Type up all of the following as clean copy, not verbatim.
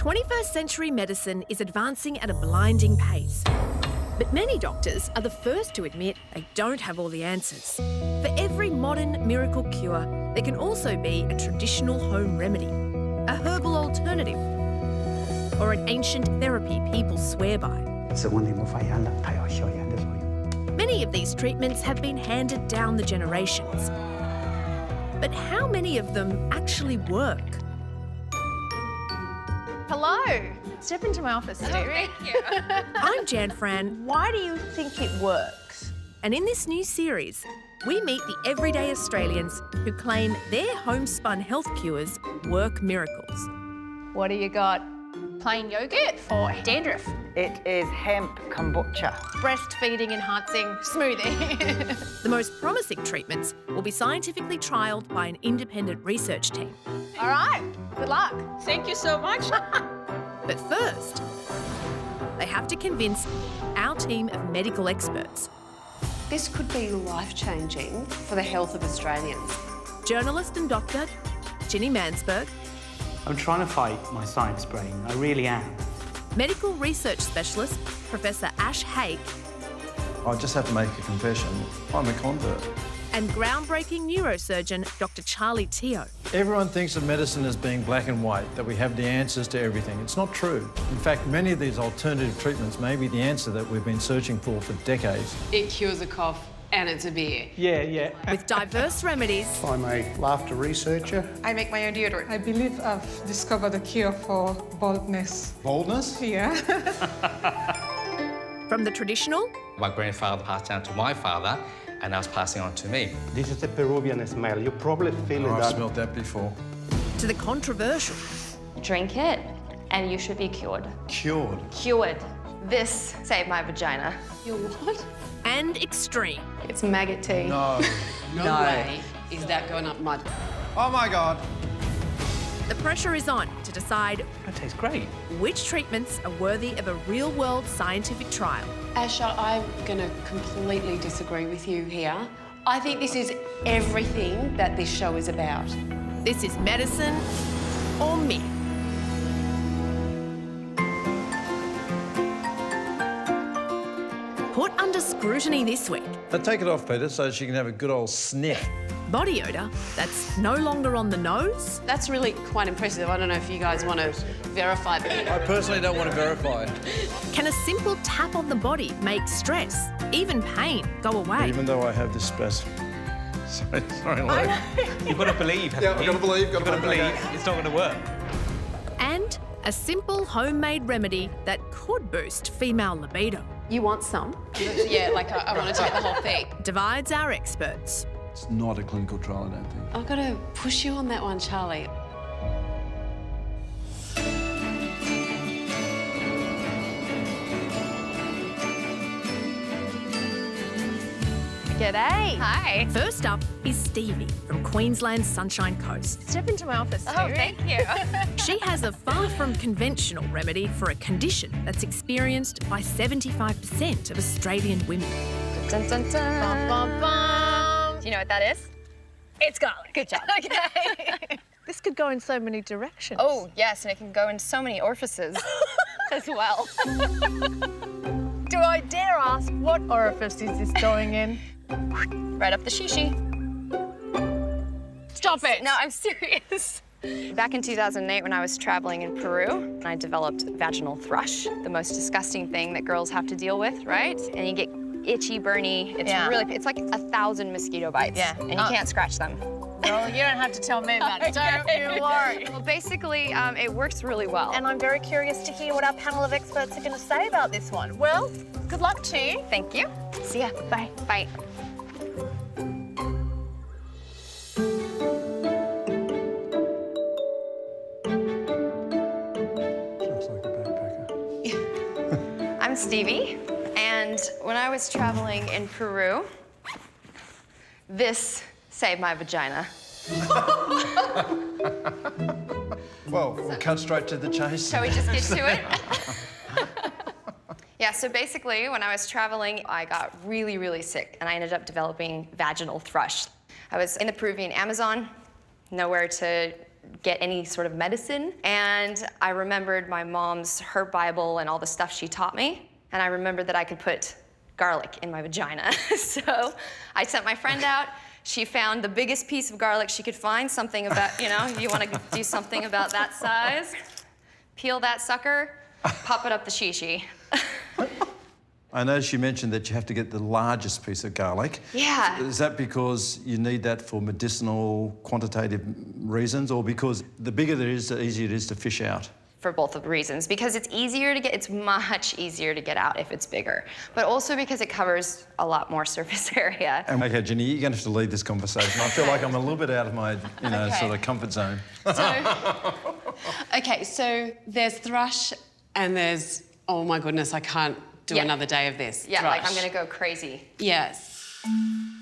21st century medicine is advancing at a blinding pace. But many doctors are the first to admit they don't have all the answers. For every modern miracle cure, there can also be a traditional home remedy, a herbal alternative, or an ancient therapy people swear by. Many of these treatments have been handed down the generations. But how many of them actually work? Hello. Step into my office, Stevie. Thank you. I'm Jan Fran. Why do you think it works? And in this new series, we meet the everyday Australians who claim their homespun health cures work miracles. What do you got? Plain yogurt for dandruff? It is hemp kombucha. Breastfeeding enhancing smoothie. The most promising treatments will be scientifically trialled by an independent research team. All right, good luck. Thank you so much. But first, they have to convince our team of medical experts. This could be life-changing for the health of Australians. Journalist and doctor Ginny Mansberg, I'm trying to fight my science brain, I really am. medical research specialist Professor Ash Hake, I just have to make a confession. I'm a convert. and groundbreaking neurosurgeon Dr Charlie Teo. Everyone thinks of medicine as being black and white, that we have the answers to everything. It's not true. In fact, many of these alternative treatments may be the answer that we've been searching for decades. It cures a cough and it's a beer. Yeah. With diverse remedies, I'm a laughter researcher. I make my own deodorant. I believe I've discovered a cure for baldness. Boldness? Yeah. from the traditional My grandfather passed down to my father, and I was passing on to me. This is a Peruvian smell. You probably feel I've that. smelled that before. to the controversial. Drink it, and you should be cured. Cured. Cured. This saved my vagina. You're what? And extreme. It's maggot tea. No. No way is that going up mud. Oh my God. The pressure is on to decide That tastes great. which treatments are worthy of a real-world scientific trial. Asha, I'm going to completely disagree with you here. I think this is everything that this show is about. This is Medicine or Myth. Put under scrutiny this week, But take it off, Peter, so she can have a good old sniff. body odour that's no longer on the nose, That's really quite impressive. I don't know if you guys want to verify that. I personally don't want to verify. can a simple tap on the body make stress, even pain, go away? Even though I have this spasm. Sorry, Lloyd. You've got to believe, haven't Yeah, I've you? got to believe. You've got to believe it's not going to work. And a simple homemade remedy that could boost female libido. You want some? Yeah, like I want to take the whole thing. Divides our experts. It's not a clinical trial, I don't think. I've got to push you on that one, Charlie. G'day. Hi. First up is Stevie from Queensland's Sunshine Coast. Step into my office, Stevie. Oh, thank you. She has a far from conventional remedy for a condition that's experienced by 75% of Australian women. Dun, dun, dun. Bum, bum, bum. Do you know what that is? It's garlic. Good job. Okay. This could go in so many directions. Oh, yes, and it can go in so many orifices as well. Do I dare ask what orifice is this going in? Right up the shishi. Stop it. No, I'm serious. Back in 2008, when I was traveling in Peru, I developed vaginal thrush, the most disgusting thing that girls have to deal with, right? And you get itchy, burny. It's Yeah. really, it's like 1,000 mosquito bites. Yeah. And you can't scratch them. Well, you don't have to tell me about it. Don't you worry. Well, basically, it works really well. And I'm very curious to hear what our panel of experts are going to say about this one. Well, good luck to you. Thank you. See ya. Bye. Bye. Looks like a backpacker. I'm Stevie, and when I was traveling in Peru, this saved my vagina. Well, we'll cut straight to the chase. Shall we just get to it? Yeah, so basically, when I was traveling, I got really, really sick, and I ended up developing vaginal thrush. I was in the Peruvian Amazon, nowhere to get any sort of medicine. And I remembered my mom's herb Bible and all the stuff she taught me. And I remembered that I could put garlic in my vagina. So I sent my friend out. She found the biggest piece of garlic she could find, something about, you know, you want to do something about that size. Peel that sucker, pop it up the shishi. I noticed you mentioned that you have to get the largest piece of garlic. Yeah. Is that because you need that for medicinal, quantitative reasons, or because the bigger there is, the easier it is to fish out? For both of the reasons, because it's much easier to get out if it's bigger, but also because it covers a lot more surface area. Okay, Jenny, you're going to have to lead this conversation. I feel like I'm a little bit out of my, sort of comfort zone. Okay, so there's thrush and there's, oh my goodness, I can't do another day of this. Yeah, thrush. like I'm gonna go crazy. Yes.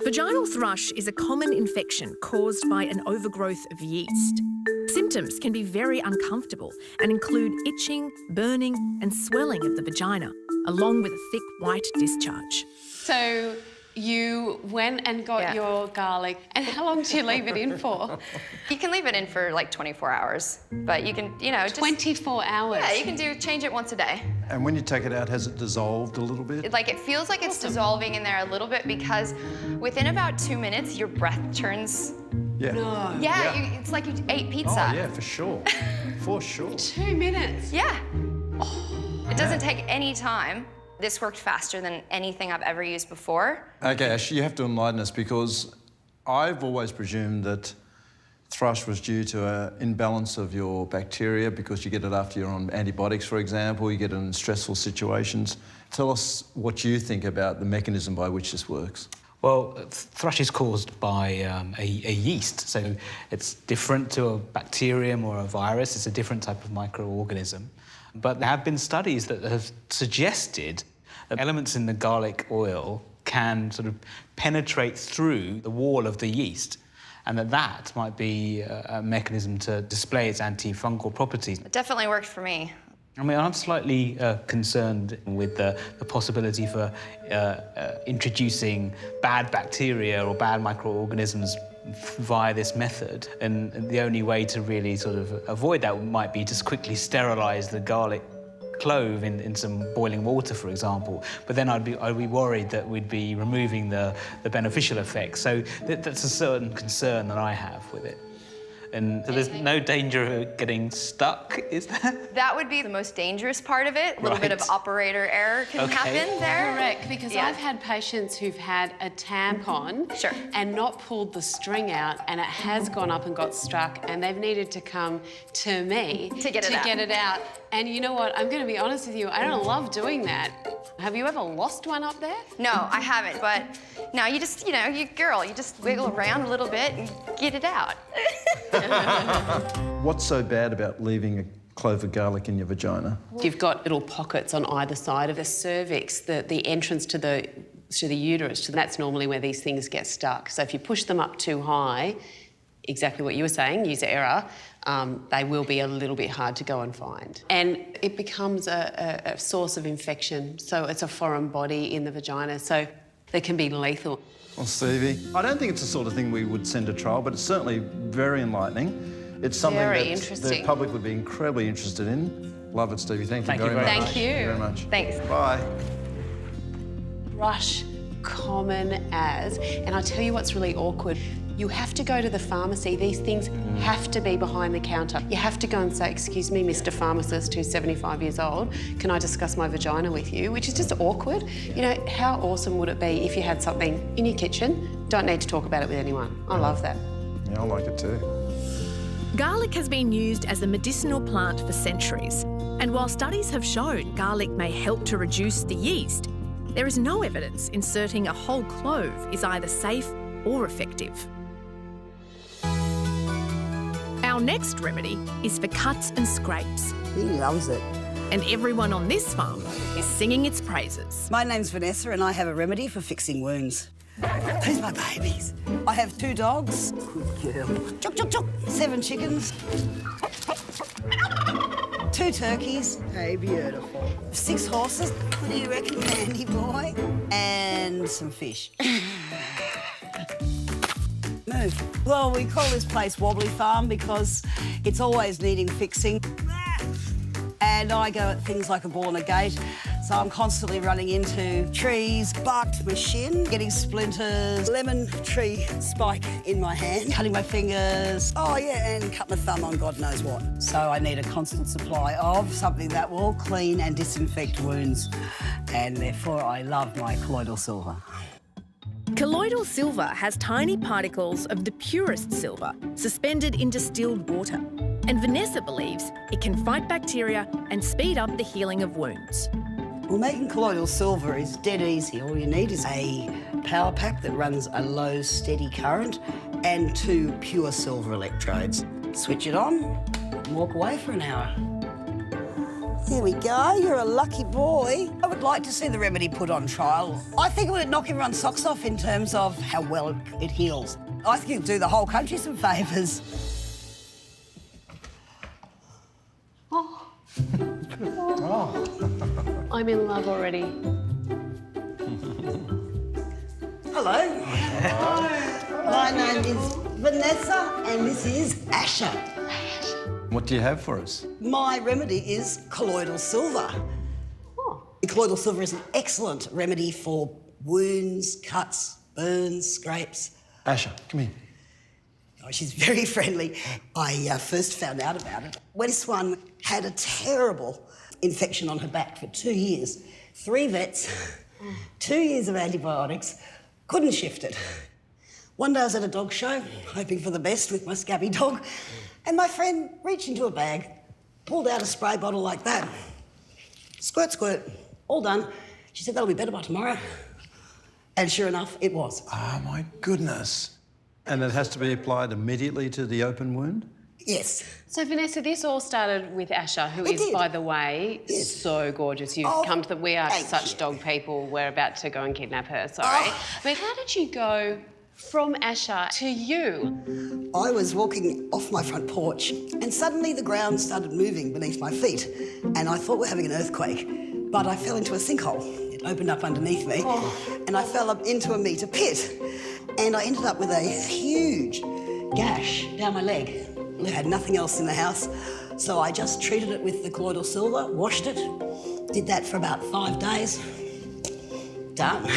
Vaginal thrush is a common infection caused by an overgrowth of yeast. Symptoms can be very uncomfortable and include itching, burning and swelling of the vagina, along with a thick white discharge. So you went and got your garlic, and how long do you leave it in for? You can leave it in for like 24 hours, but you can, just... 24 hours? Yeah, you can change it once a day. And when you take it out, has it dissolved a little bit? It feels like it's dissolving in there a little bit because within about 2 minutes, your breath turns... Yeah. No. Yeah, it's like you ate pizza. Oh, yeah, for sure. For sure. 2 minutes? Yeah. It doesn't take any time. This worked faster than anything I've ever used before. Okay, Ash, you have to enlighten us because I've always presumed that thrush was due to an imbalance of your bacteria because you get it after you're on antibiotics, for example, you get it in stressful situations. Tell us what you think about the mechanism by which this works. Well, thrush is caused by a yeast, so it's different to a bacterium or a virus. It's a different type of microorganism. But there have been studies that have suggested that elements in the garlic oil can sort of penetrate through the wall of the yeast, and that might be a mechanism to display its antifungal properties. It definitely worked for me. I mean, I'm slightly concerned with the possibility for introducing bad bacteria or bad microorganisms via this method. And the only way to really sort of avoid that might be to quickly sterilise the garlic clove in some boiling water, for example. But then I'd be worried that we'd be removing the beneficial effects. So that's a certain concern that I have with it. And so there's no danger of it getting stuck, is there? That would be the most dangerous part of it. A little bit of operator error can happen there. Correct, because I've had patients who've had a tampon and not pulled the string out, and it has gone up and got stuck, and they've needed to come to me to get it out. And you know what? I'm going to be honest with you, I don't love doing that. Have you ever lost one up there? No, I haven't, but now you just, you just wiggle around a little bit and get it out. What's so bad about leaving a clove of garlic in your vagina? You've got little pockets on either side of the cervix, the entrance to the uterus. That's normally where these things get stuck. So if you push them up too high, exactly what you were saying, user error, they will be a little bit hard to go and find. And it becomes a source of infection. So it's a foreign body in the vagina. So they can be lethal. Well, Stevie, I don't think it's the sort of thing we would send to trial, but it's certainly very enlightening. It's something that the public would be incredibly interested in. Love it, Stevie. Thank you very much. Thank you. Thank you very much. Thanks. Bye. Thrush, common as, and I tell you what's really awkward. You have to go to the pharmacy. These things have to be behind the counter. You have to go and say, excuse me, Mr. Pharmacist, who's 75 years old, can I discuss my vagina with you? Which is just awkward. You know, how awesome would it be if you had something in your kitchen, don't need to talk about it with anyone. I love that. Yeah, I like it too. Garlic has been used as a medicinal plant for centuries. And while studies have shown garlic may help to reduce the yeast, there is no evidence inserting a whole clove is either safe or effective. Our next remedy is for cuts and scrapes. He loves it. And everyone on this farm is singing its praises. My name's Vanessa and I have a remedy for fixing wounds. Who's my babies? I have 2 dogs. Good girl. Chuk, chuk, chuk. 7 chickens. 2 turkeys. Hey, beautiful. 6 horses. What do you reckon, Candy boy? And some fish. Move. Well, we call this place Wobbly Farm because it's always needing fixing. And I go at things like a ball in a gate, so I'm constantly running into trees, barked my shin, getting splinters, lemon tree spike in my hand, cutting my fingers, oh yeah, and cut my thumb on God knows what. So I need a constant supply of something that will clean and disinfect wounds, and therefore I love my colloidal silver. Colloidal silver has tiny particles of the purest silver suspended in distilled water. And Vanessa believes it can fight bacteria and speed up the healing of wounds. Well, making colloidal silver is dead easy. All you need is a power pack that runs a low, steady current and 2 pure silver electrodes. Switch it on and walk away for an hour. There we go, you're a lucky boy. I would like to see the remedy put on trial. I think it would knock everyone's socks off in terms of how well it heals. I think it would do the whole country some favours. I'm in love already. Hello. My name is Vanessa and this is Asha. What do you have for us? My remedy is colloidal silver. Colloidal silver is an excellent remedy for wounds, cuts, burns, scrapes. Asha, come here. Oh, she's very friendly. I first found out about it when this one had a terrible infection on her back for 2 years. 3 vets, 2 years of antibiotics, couldn't shift it. One day I was at a dog show, hoping for the best with my scabby dog, and my friend reached into a bag, pulled out a spray bottle like that. Squirt, squirt, all done. She said, that'll be better by tomorrow. And sure enough, it was. Oh, my goodness. And it has to be applied immediately to the open wound? Yes. So, Vanessa, this all started with Asha, who is, by the way, so gorgeous. You've come to the... We are such dog people. We're about to go and kidnap her, sorry. But how did you go from Asha to you? I was walking off my front porch and suddenly the ground started moving beneath my feet and I thought we're having an earthquake, but I fell into a sinkhole. It opened up underneath me and I fell up into a metre pit and I ended up with a huge gash down my leg. I had nothing else in the house, so I just treated it with the colloidal silver, washed it, did that for about 5 days. Done.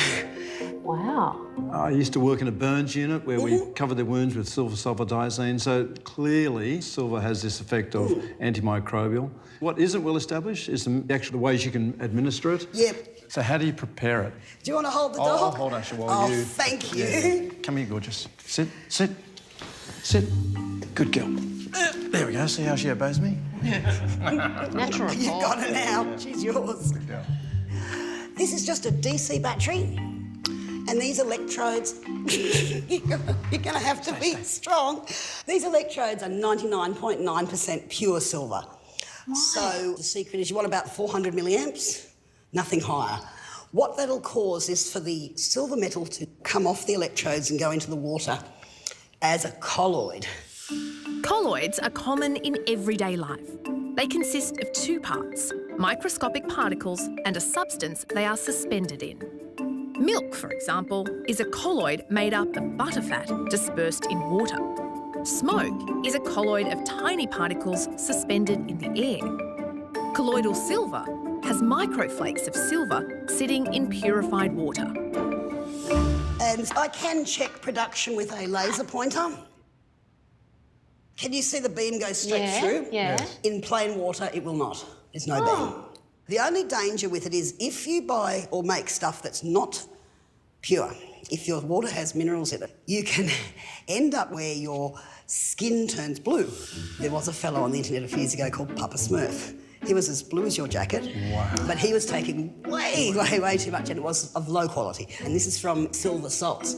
Wow. I used to work in a burns unit where we covered the wounds with silver sulfadiazine, so clearly silver has this effect of antimicrobial. What isn't well established is the actual ways you can administer it. Yep. So how do you prepare it? Do you want to hold the dog? I'll hold Asha while you... Thank you. Yeah. Come here, gorgeous. Sit, sit, sit. Good girl. There we go. See how she obeys me? Natural. You got her now. She's yours. Good girl. This is just a DC battery. And these electrodes, you're going to have to be strong. These electrodes are 99.9% pure silver. So the secret is you want about 400 milliamps, nothing higher. What that'll cause is for the silver metal to come off the electrodes and go into the water as a colloid. Colloids are common in everyday life. They consist of 2 parts, microscopic particles and a substance they are suspended in. Milk, for example, is a colloid made up of butterfat dispersed in water. Smoke is a colloid of tiny particles suspended in the air. Colloidal silver has microflakes of silver sitting in purified water. And I can check production with a laser pointer. Can you see the beam go straight through? Yeah. In plain water, it will not. There's no beam. The only danger with it is if you buy or make stuff that's not pure, if your water has minerals in it, you can end up where your skin turns blue. There was a fellow on the internet a few years ago called Papa Smurf. He was as blue as your jacket, but he was taking way, way, way too much and it was of low quality. And this is from silver salts.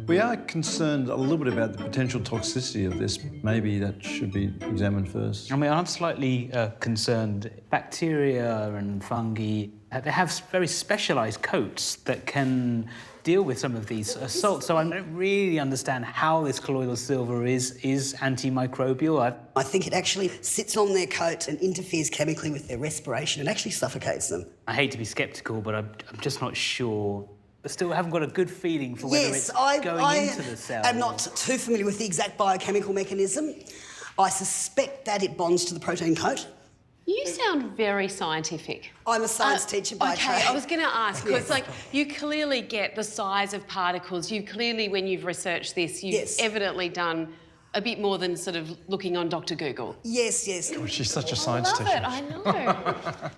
We are concerned a little bit about the potential toxicity of this. Maybe that should be examined first. I mean, I'm slightly concerned. Bacteria and fungi, they have very specialised coats that can deal with some of these salts. So I don't really understand how this colloidal silver is antimicrobial. I think it actually sits on their coat and interferes chemically with their respiration and actually suffocates them. I hate to be sceptical, but I'm just not sure but still haven't got a good feeling for whether it's going into the cell. I am not too familiar with the exact biochemical mechanism. I suspect that it bonds to the protein coat. You sound very scientific. I'm a science teacher by trade. Okay, I was going to ask, because like you clearly get the size of particles. You clearly, when you've researched this, you've evidently done a bit more than sort of looking on Dr Google. Yes, yes. God, she's such a science teacher. I know.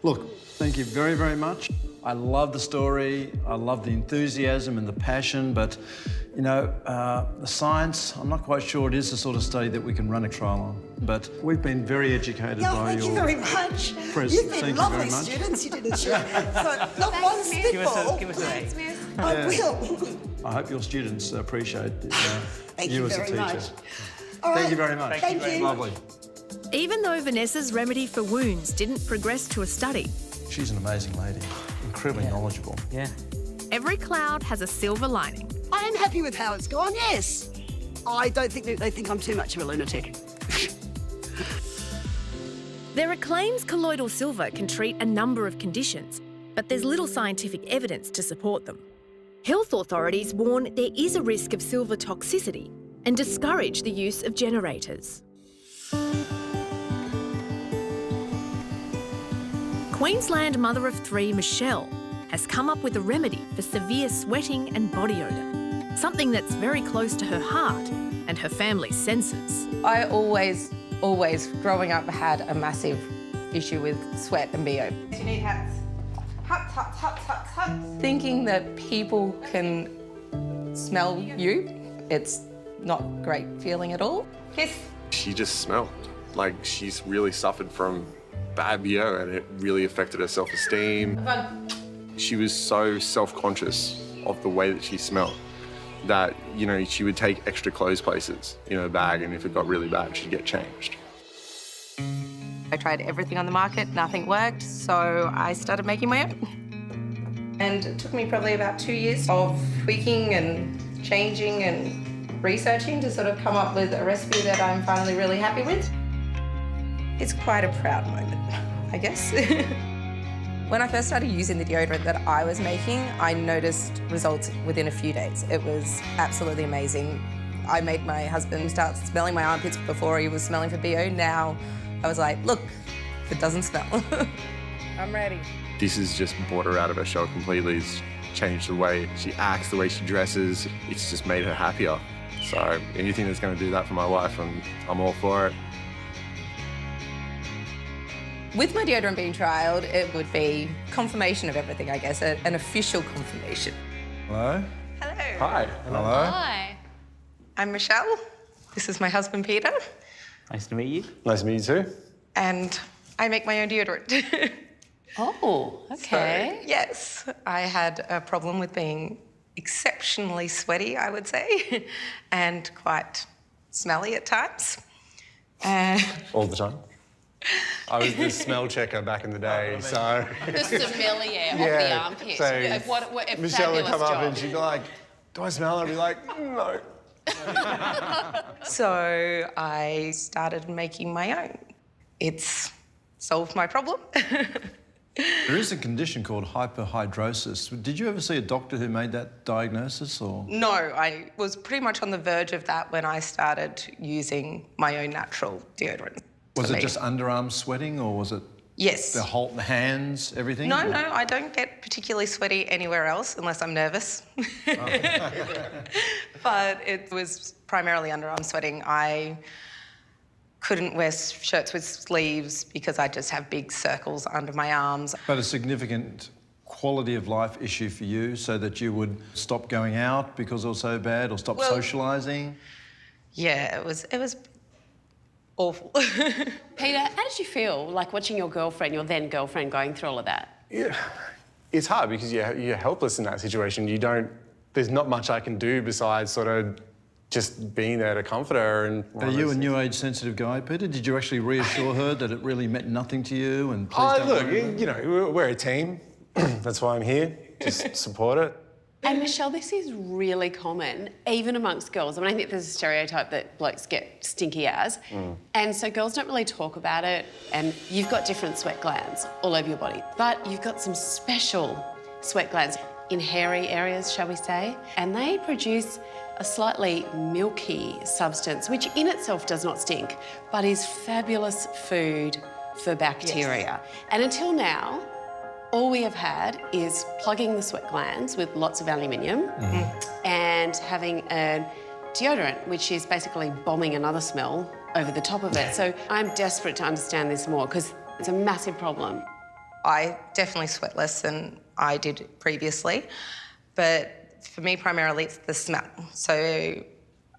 Look, thank you very, very much. I love the story, I love the enthusiasm and the passion, but, you know, the science, I'm not quite sure it is the sort of study that we can run a trial on. But we've been very educated by thank you very much. presence. You've been Thank lovely you very much. students, you didn't you? So, not one spitball. Give us an A. I will. I hope your students appreciate Thank you you as a very teacher. much. All Thank right. you very much. Thank you. Lovely. Even though Vanessa's remedy for wounds didn't progress to a study, She's an amazing lady, incredibly knowledgeable. Yeah. every cloud has a silver lining. I am happy with how it's gone, yes. I don't think that they think I'm too much of a lunatic. There are claims colloidal silver can treat a number of conditions, but there's little scientific evidence to support them. Health authorities warn there is a risk of silver toxicity and discourage the use of generators. Queensland mother of three, Michelle, has come up with a remedy for severe sweating and body odour, something that's very close to her heart and her family's senses. I always, growing up, had a massive issue with sweat and BO. You need hats. Hats, hats, hats, hats, hats. Thinking that people can smell you, it's not a great feeling at all. Kiss. She just smelled like she's really suffered from bad BO and it really affected her self-esteem. She was so self-conscious of the way that she smelled that, you know, she would take extra clothes places in her bag, and if it got really bad, she'd get changed. I tried everything on the market, nothing worked, so I started making my own. And it took me probably about 2 years of tweaking and changing and researching to sort of come up with a recipe that I'm finally really happy with. It's quite a proud moment, I guess. When I first started using the deodorant that I was making, I noticed results within a few days. It was absolutely amazing. I made my husband start smelling my armpits before he was smelling for BO. Now I was like, look, it doesn't smell. I'm ready. This has just brought her out of her shell completely. It's changed the way she acts, the way she dresses. It's just made her happier. So anything that's going to do that for my wife, I'm all for it. With my deodorant being trialled, it would be confirmation of everything, I guess, an official confirmation. Hello? Hello. Hi. Hello. Hi. I'm Michelle. This is my husband, Peter. Nice to meet you. Nice to meet you too. And I make my own deodorant. Oh, okay. So, yes, I had a problem with being exceptionally sweaty, I would say, and quite smelly at times. All the time. I was the smell checker back in the day, so... The sommelier of the armpit. So what a Michelle would fabulous come up job. and she'd be like, do I smell? I'd be like, no. So I started making my own. It's solved my problem. There is a condition called hyperhidrosis. Did you ever see a doctor who made that diagnosis, or...? No, I was pretty much on the verge of that when I started using my own natural deodorant. Was it just underarm sweating, or was it Yes. the whole hands, everything? No, I don't get particularly sweaty anywhere else unless I'm nervous. But it was primarily underarm sweating. I couldn't wear shirts with sleeves because I just have big circles under my arms. But a significant quality of life issue for you, so that you would stop going out because it was so bad, or stop socialising? Yeah, it was awful. Peter, how did you feel like watching your girlfriend, your then girlfriend, going through all of that? Yeah, it's hard because you're helpless in that situation. There's not much I can do besides sort of just being there to comfort her. And Are you a new age sensitive guy, Peter? Did you actually reassure her that it really meant nothing to you, and please don't look, worry about it? you know, we're a team. That's why I'm here. Just support it. And Michelle, this is really common, even amongst girls. I mean, I think there's a stereotype that blokes get stinky as. And so girls don't really talk about it. And you've got different sweat glands all over your body, but you've got some special sweat glands. in hairy areas, shall we say, and they produce a slightly milky substance, which in itself does not stink, but is fabulous food for bacteria. And until now, all we have had is plugging the sweat glands with lots of aluminium and having a deodorant, which is basically bombing another smell over the top of it. So I'm desperate to understand this more because it's a massive problem. I definitely sweat less than I did previously, but for me, primarily, it's the smell. So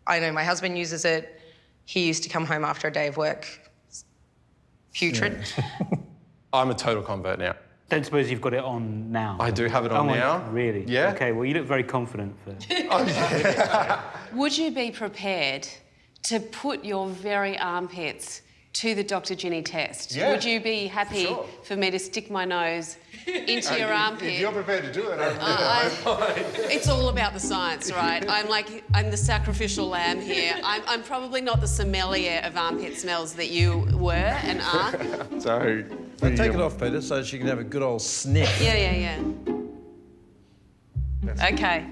I know my husband uses it. He used to come home after a day of work putrid. I'm a total convert now. Don't suppose you've got it on now? I do have it on now. Really? Yeah. Okay, well, you look very confident for... Would you be prepared to put your very armpits to the Dr Ginny test? Yeah, would you be happy for me to stick my nose into your armpit? If you're prepared to do it, I'm It's all about the science, right? I'm the sacrificial lamb here. I'm probably not the sommelier of armpit smells that you were and are. So... Now take it off, Peter, so she can have a good old sniff. Yeah. Okay.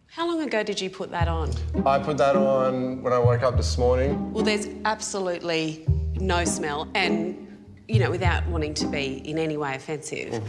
How long ago did you put that on? I put that on when I woke up this morning. Well, there's absolutely no smell, and, you know, without wanting to be in any way offensive,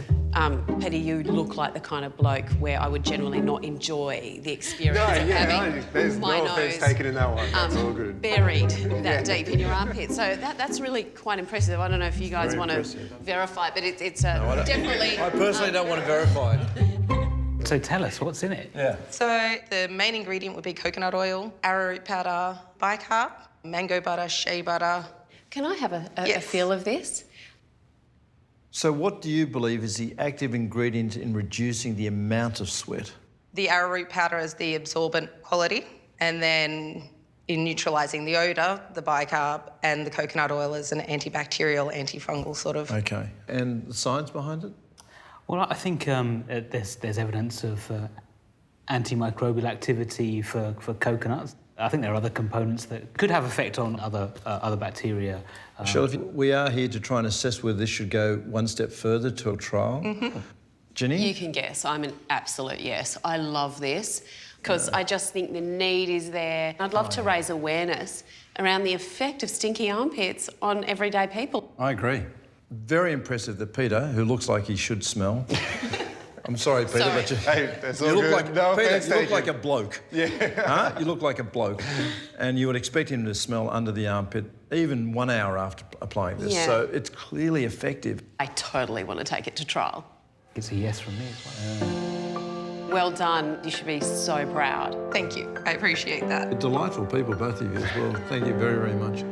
Peter, you look like the kind of bloke where I would generally not enjoy the experience of having there's my no nose offence taken in that one. That's all good. buried that deep in your armpit. So that's really quite impressive. I don't know if you guys want to verify it, but it's definitely... I personally don't want to verify it. So tell us, what's in it? Yeah. So the main ingredient would be coconut oil, arrowroot powder, bicarb, mango butter, shea butter. Can I have a feel of this? So what do you believe is the active ingredient in reducing the amount of sweat? The arrowroot powder is the absorbent quality, and then in neutralising the odour, the bicarb and the coconut oil is an antibacterial, antifungal sort of. Okay. And the science behind it? Well, I think there's evidence of antimicrobial activity for coconuts. I think there are other components that could have effect on other bacteria. Michelle, we are here to try and assess whether this should go one step further to a trial. Ginny? You can guess. I'm an absolute yes. I love this because I just think the need is there. I'd love to raise awareness around the effect of stinky armpits on everyday people. I agree. Very impressive that Peter, who looks like he should smell... I'm sorry, Peter, but you look like Peter, you look like a bloke. Yeah. Huh? You look like a bloke. And you would expect him to smell under the armpit even 1 hour after applying this. Yeah. So it's clearly effective. I totally want to take it to trial. It's a yes from me as well. Well done. You should be so proud. Thank you. I appreciate that. Delightful people, both of you as well. Thank you very, very much.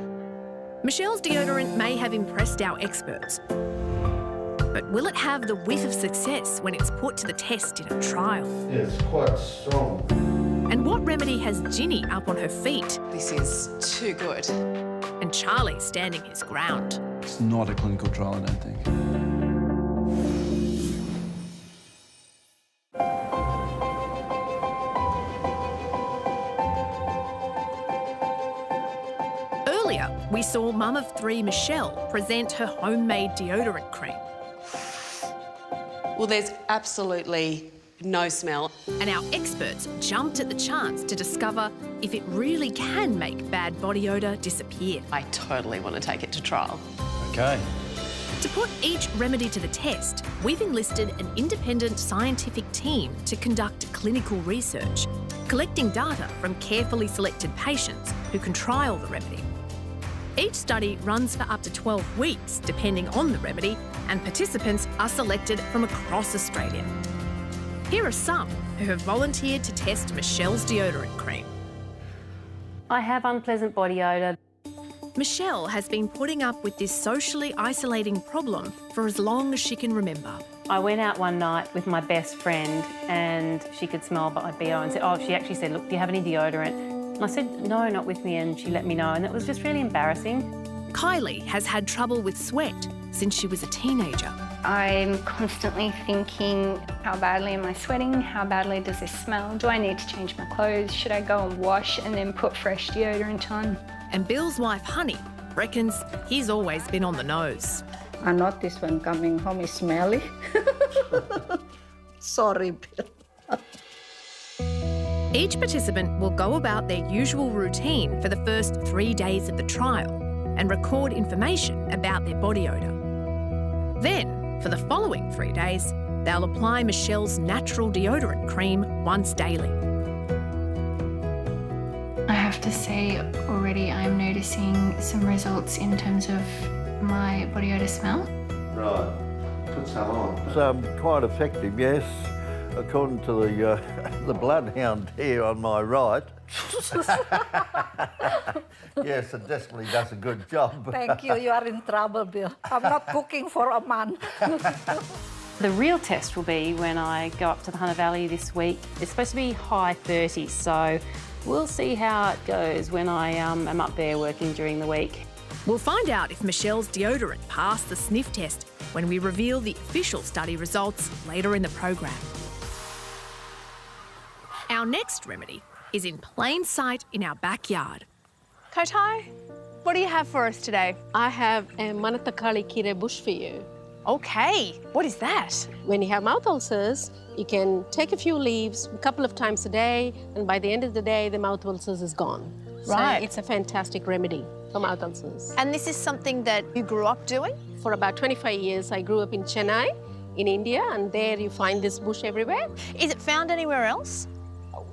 Michelle's deodorant may have impressed our experts, but will it have the whiff of success when it's put to the test in a trial? It's quite strong. And what remedy has Ginny up on her feet? This is too good. And Charlie standing his ground. It's not a clinical trial, I don't think. Earlier, we saw mum of three Michelle present her homemade deodorant cream. Well, there's absolutely no smell. And our experts jumped at the chance to discover if it really can make bad body odour disappear. I totally want to take it to trial. Okay. To put each remedy to the test, we've enlisted an independent scientific team to conduct clinical research, collecting data from carefully selected patients who can trial the remedy. Each study runs for up to 12 weeks, depending on the remedy, and participants are selected from across Australia. Here are some who have volunteered to test Michelle's deodorant cream. I have unpleasant body odour. Michelle has been putting up with this socially isolating problem for as long as she can remember. I went out one night with my best friend and she could smell my BO and said, she actually said, look, do you have any deodorant? And I said, no, not with me, and she let me know, and it was just really embarrassing. Kylie has had trouble with sweat since she was a teenager. I'm constantly thinking, how badly am I sweating? How badly does this smell? Do I need to change my clothes? Should I go and wash and then put fresh deodorant on? And Bill's wife, Honey, reckons he's always been on the nose. I noticed when coming home is smelly. Sorry, Bill. Each participant will go about their usual routine for the first 3 days of the trial and record information about their body odour. Then, for the following 3 days, they'll apply Michelle's natural deodorant cream once daily. I have to say, already I'm noticing some results in terms of my body odour smell. Right. Put some on. It's quite effective, yes. According to the bloodhound here on my right. Yes, it definitely does a good job. Thank you. You are in trouble, Bill. I'm not cooking for a man. The real test will be when I go up to the Hunter Valley this week. It's supposed to be high 30s, so we'll see how it goes when I am up there working during the week. We'll find out if Michelle's deodorant passed the sniff test when we reveal the official study results later in the program. Our next remedy is in plain sight in our backyard. Kotai, what do you have for us today? I have a Manatakali Kire bush for you. Okay, what is that? When you have mouth ulcers, you can take a few leaves a couple of times a day, and by the end of the day, the mouth ulcers is gone. Right. So it's a fantastic remedy for mouth ulcers. And this is something that you grew up doing? For about 25 years, I grew up in Chennai, in India, and there you find this bush everywhere. Is it found anywhere else?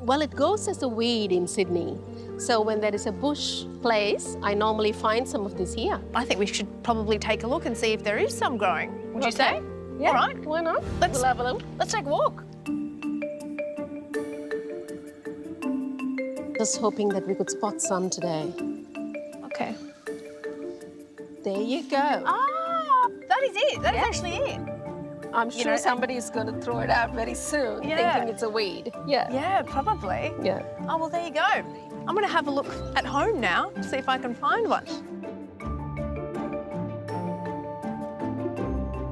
Well, it goes as a weed in Sydney. So when there is a bush place, I normally find some of this here. I think we should probably take a look and see if there is some growing. Would you say? Yeah. All right. Why not? Let's We'll have a look. Let's take a walk. Just hoping that we could spot some today. Okay. There you go. Ah, that is it. That is actually it. I'm sure somebody is going to throw it out very soon, thinking it's a weed. Yeah. Yeah, probably. Yeah. Oh, well, there you go. I'm going to have a look at home now to see if I can find one.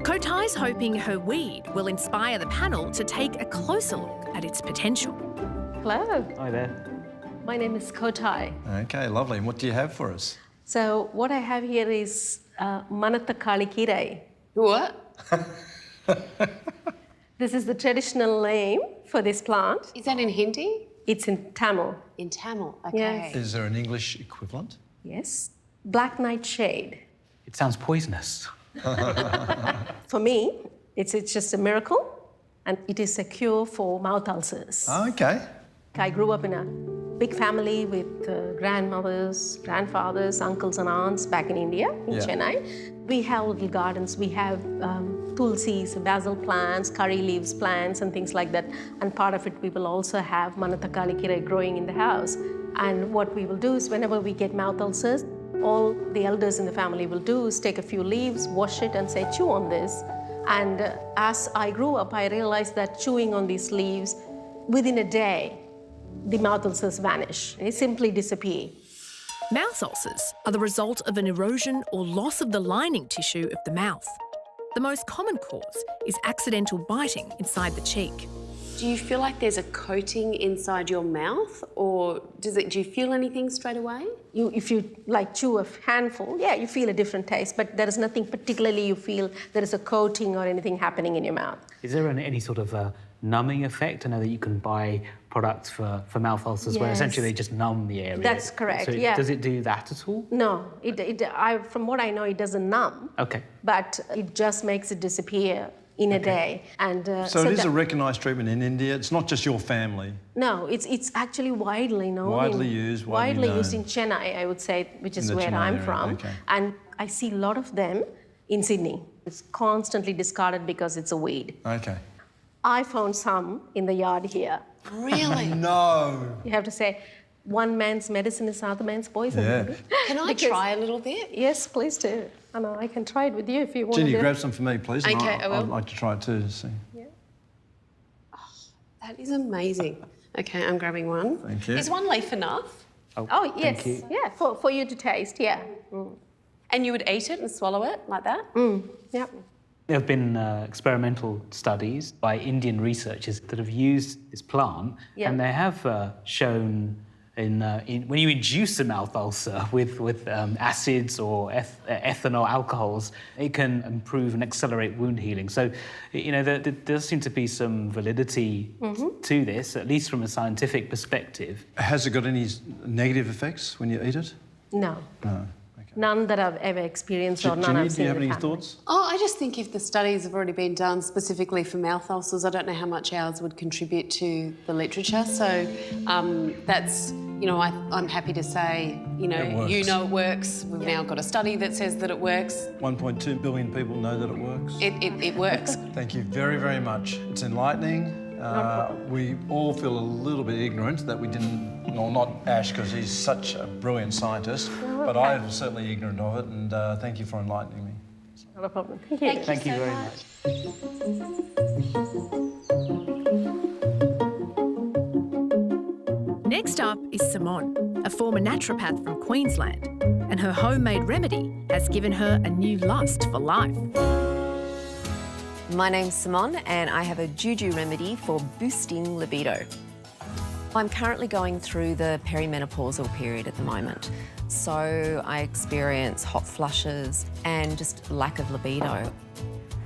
Kotai's hoping her weed will inspire the panel to take a closer look at its potential. Hello. Hi there. My name is Kotai. Okay, lovely. And what do you have for us? So what I have here is Manatakali Kire. What? This is the traditional name for this plant. Is that in Hindi? It's in Tamil. In Tamil, okay. Yes. Is there an English equivalent? Yes. Black nightshade. It sounds poisonous. For me, it's just a miracle, and it is a cure for mouth ulcers. Okay. I grew up in a big family with grandmothers, grandfathers, uncles and aunts back in India, in Chennai. We have little gardens. We have tulsis, basil plants, curry leaves plants and things like that. And part of it, we will also have Manatakali Kire growing in the house. And what we will do is whenever we get mouth ulcers, all the elders in the family will do is take a few leaves, wash it and say, chew on this. And as I grew up, I realized that chewing on these leaves, within a day, the mouth ulcers vanish. They simply disappear. Mouth ulcers are the result of an erosion or loss of the lining tissue of the mouth. The most common cause is accidental biting inside the cheek. Do you feel like there's a coating inside your mouth, or do you feel anything straight away? If you chew a handful, yeah, you feel a different taste, but there is nothing particularly you feel there is a coating or anything happening in your mouth. Is there any sort of numbing effect? I know that you can buy products for mouth ulcers where essentially they just numb the area. That's correct, so yeah. Does it do that at all? No, from what I know, it doesn't numb. Okay. But it just makes it disappear in a day. And so it is a recognised treatment in India. It's not just your family. No, it's actually widely known. Widely used, widely used in Chennai, I would say, which is where I'm from. Okay. And I see a lot of them in Sydney. It's constantly discarded because it's a weed. Okay. I found some in the yard here. Really? No. You have to say, one man's medicine is another man's poison. Yeah. Can I try a little bit? Yes, please do. I know, I can try it with you if you want Ginny, to. grab some for me, please. Okay, I will. I'd like to try it too, to see. Yeah. Oh, that is amazing. Okay, I'm grabbing one. Thank you. Is one leaf enough? Oh, yes. Thank you. Yeah, for you to taste, yeah. Mm. And you would eat it and swallow it like that? Yep. There have been experimental studies by Indian researchers that have used this plant, and they have shown when you induce a mouth ulcer with acids or ethanol alcohols, it can improve and accelerate wound healing. So, there does seem to be some validity to this, at least from a scientific perspective. Has it got any negative effects when you eat it? No. No. None that I've ever experienced or none I've seen. Do you have in any the family. thoughts? Oh, I just think if the studies have already been done specifically for mouth ulcers, I don't know how much ours would contribute to the literature. So that's, I'm happy to say, it works. We've now got a study that says that it works. 1.2 billion people know that it works. It works. Thank you very, very much. It's enlightening. We all feel a little bit ignorant that we didn't, well, not Ash, because he's such a brilliant scientist, but I'm certainly ignorant of it, and thank you for enlightening me. Not a problem. Thank you. Thank you very much. Next up is Simone, a former naturopath from Queensland, and her homemade remedy has given her a new lust for life. My name's Simone and I have a Juju remedy for boosting libido. I'm currently going through the perimenopausal period at the moment, so I experience hot flushes and just lack of libido.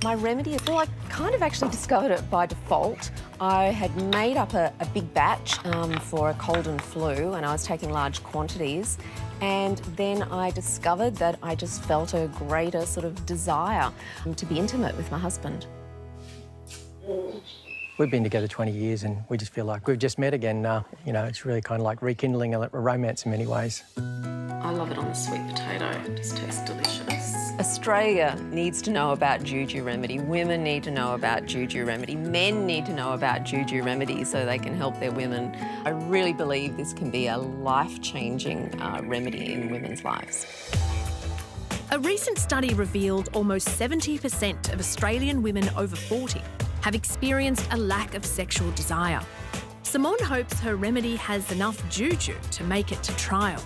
My remedy, well, I kind of actually discovered it by default. I had made up a big batch for a cold and flu, and I was taking large quantities. And then I discovered that I just felt a greater sort of desire to be intimate with my husband. We've been together 20 years and we just feel like we've just met again. It's really kind of like rekindling a romance in many ways. I love it on the sweet potato. It just tastes delicious. Australia needs to know about Juju remedy. Women need to know about Juju remedy. Men need to know about Juju remedy so they can help their women. I really believe this can be a life-changing remedy in women's lives. A recent study revealed almost 70% of Australian women over 40 have experienced a lack of sexual desire. Simone hopes her remedy has enough juju to make it to trial.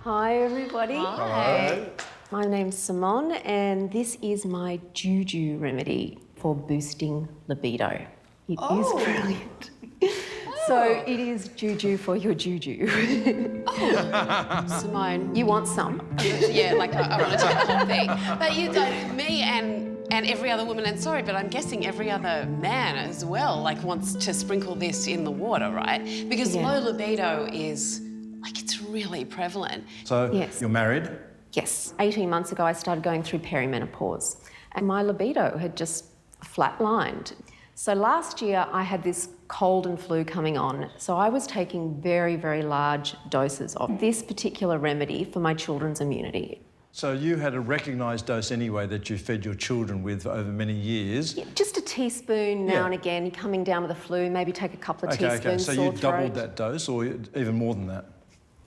Hi, everybody. Hi. My name's Simone, and this is my Juju remedy for boosting libido. It is brilliant. So it is Juju for your Juju. Simone. You want some? Yeah, I want to take the whole thing. But me and every other woman, and sorry, but I'm guessing every other man as well, wants to sprinkle this in the water, right? Because low libido is, it's really prevalent. So you're married? Yes. 18 months ago, I started going through perimenopause, and my libido had just flatlined. So last year, I had this cold and flu coming on, so I was taking very, very large doses of this particular remedy for my children's immunity. So you had a recognised dose anyway that you fed your children with over many years? Yeah, just a teaspoon now and again, coming down with the flu, maybe take a couple of teaspoons. Okay, so you doubled throat. that dose, or even more than that?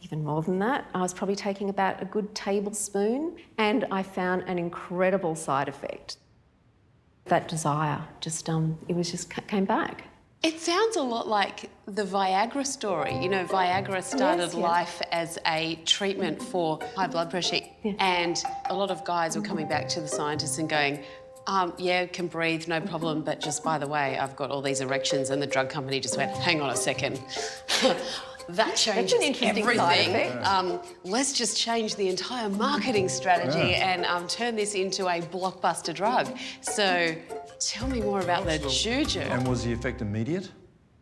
Even more than that. I was probably taking about a good tablespoon, and I found an incredible side effect. That desire just, came back. It sounds a lot like the Viagra story. Viagra started life as a treatment for high blood pressure, and a lot of guys were coming back to the scientists and going, can breathe, no problem, but just by the way, I've got all these erections, and the drug company just went, hang on a second. That changes everything. Let's just change the entire marketing strategy and turn this into a blockbuster drug. So tell me more about the Juju. And was the effect immediate?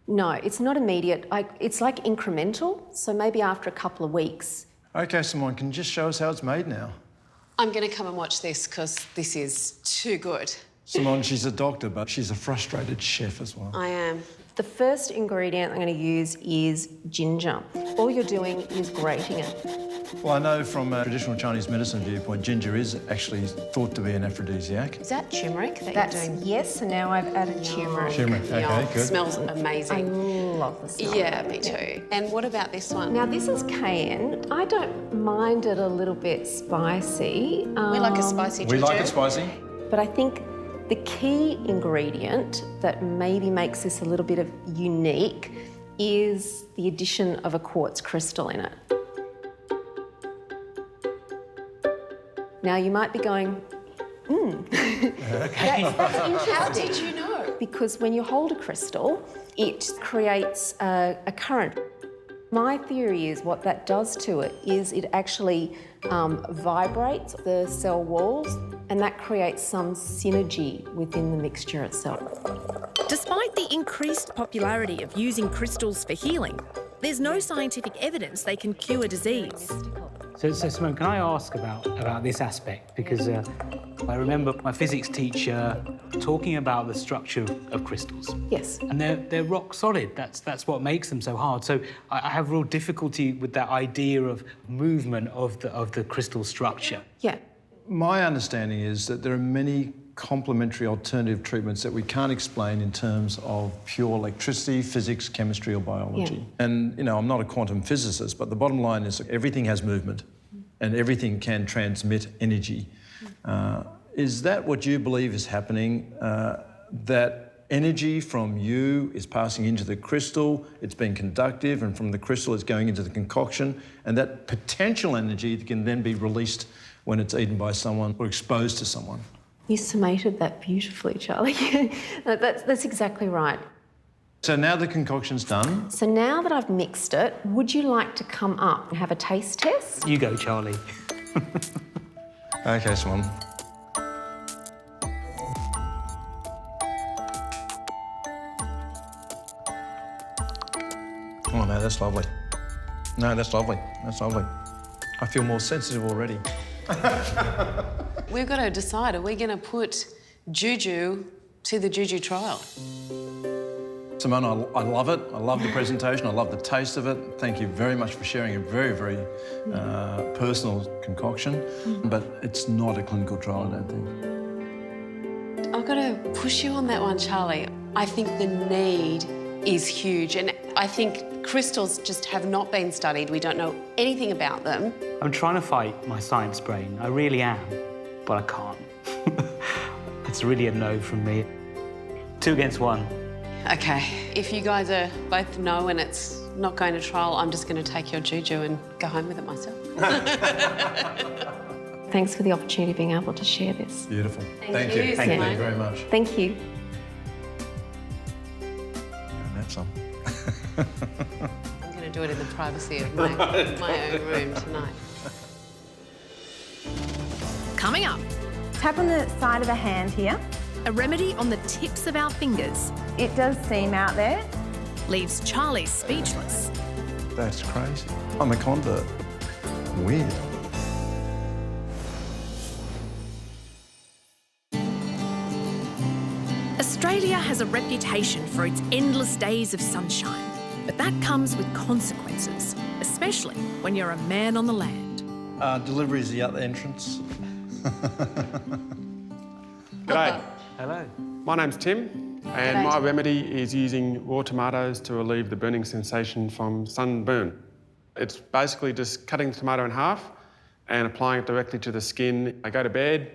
No, it's not immediate. It's like incremental, so maybe after a couple of weeks. Okay, Simone, can you just show us how it's made now? I'm going to come and watch this because this is too good. Simone, she's a doctor, but she's a frustrated chef as well. I am. The first ingredient I'm going to use is ginger. All you're doing is grating it. Well, I know from a traditional Chinese medicine viewpoint, ginger is actually thought to be an aphrodisiac. Is that turmeric That's you're doing? Yes, and now I've added turmeric. Turmeric, okay, good. Smells amazing. I love the smell. Yeah, me too. And what about this one? Now, this is cayenne. I don't mind it a little bit spicy. We like a spicy Juju. We like it spicy. But I think the key ingredient that maybe makes this a little bit of unique is the addition of a quartz crystal in it. Now, you might be going, Okay. That's interesting. How did you know? Because when you hold a crystal, it creates a current. My theory is what that does to it is it actually vibrates the cell walls, and that creates some synergy within the mixture itself. Despite the increased popularity of using crystals for healing, there's no scientific evidence they can cure disease. So Simone, can I ask about this aspect? Because I remember my physics teacher talking about the structure of crystals. Yes. And they're rock solid. That's what makes them so hard. So I have real difficulty with that idea of movement of the crystal structure. Yeah. My understanding is that there are many complementary alternative treatments that we can't explain in terms of pure electricity, physics, chemistry or biology. Yeah. And, you know, I'm not a quantum physicist, but the bottom line is everything has movement and everything can transmit energy. Is that what you believe is happening, that energy from you is passing into the crystal, it's being conductive, and from the crystal it's going into the concoction, and that potential energy can then be released when it's eaten by someone or exposed to someone? You summated that beautifully, Charlie. That's exactly right. So now the concoction's done. So now that I've mixed it, would you like to come up and have a taste test? You go, Charlie. Okay, Swan. Oh no, that's lovely. No, that's lovely. That's lovely. I feel more sensitive already. We've got to decide, are we going to put Juju to the Juju trial? Simone, I love it. I love the presentation. I love the taste of it. Thank you very much for sharing a very, very personal concoction. But it's not a clinical trial, I don't think. I've got to push you on that one, Charlie. I think the need is huge, and I think crystals just have not been studied. We don't know anything about them. I'm trying to fight my science brain. I really am, but I can't. It's really a no from me. 2 against 1. Okay, if you guys are both no and it's not going to trial, I'm just going to take your Juju and go home with it myself. Thanks for the opportunity of being able to share this. Beautiful. Thank you. Thank you very much. Thank you. That's some. I'm going to do it in the privacy of my own room tonight. Coming up, Tap on the side of the hand here. a remedy on the tips of our fingers It does seem out there. leaves Charlie speechless. That's crazy. I'm a convert. Weird. Australia has a reputation for its endless days of sunshine, but that comes with consequences, especially when you're a man on the land. Delivery is the other entrance. G'day. Hello. My name's Tim, and G'day, my Tim. remedy is using raw tomatoes to relieve the burning sensation from sunburn. It's basically just cutting the tomato in half and applying it directly to the skin. I go to bed,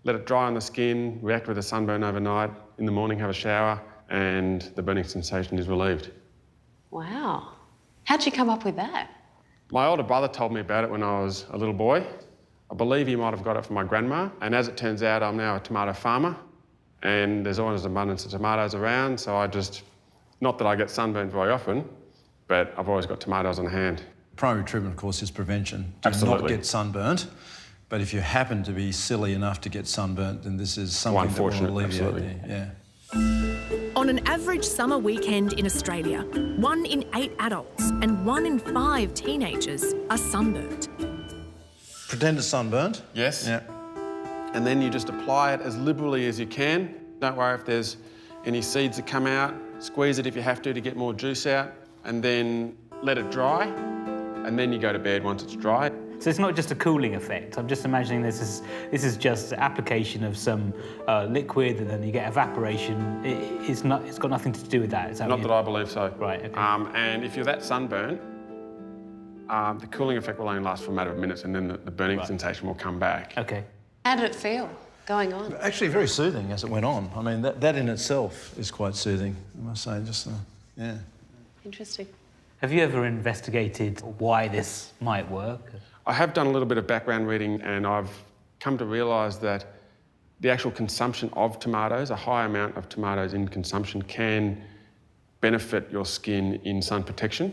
let it dry on the skin, react with the sunburn overnight. In the morning, have a shower, and the burning sensation is relieved. Wow. How'd you come up with that? My older brother told me about it when I was a little boy. I believe he might have got it from my grandma, and as it turns out, I'm now a tomato farmer, and there's always an abundance of tomatoes around, so I just, not that I get sunburned very often, but I've always got tomatoes on hand. Primary treatment, of course, is prevention. Do Absolutely. not get sunburnt. But if you happen to be silly enough to get sunburnt, then this is something that will unfortunate, alleviate absolutely. Yeah. On an average summer weekend in Australia, 1 in 8 adults and 1 in 5 teenagers are sunburnt. Pretend it's sunburnt. Yes. Yeah. And then you just apply it as liberally as you can. Don't worry if there's any seeds that come out. Squeeze it if you have to get more juice out, and then let it dry, and then you go to bed once it's dry. So it's not just a cooling effect. I'm just imagining this is just application of some liquid, and then you get evaporation. It's got nothing to do with that. Is that Not that I believe so. Right. Okay. And if you're that sunburnt, the cooling effect will only last for a matter of minutes, and then the burning sensation will come back. Okay. How did it feel going on? Actually, very soothing as it went on. I mean, that in itself is quite soothing, I must say. Just, yeah. Interesting. Have you ever investigated why this might work? I have done a little bit of background reading, and I've come to realise that the actual consumption of tomatoes, a high amount of tomatoes in consumption, can benefit your skin in sun protection.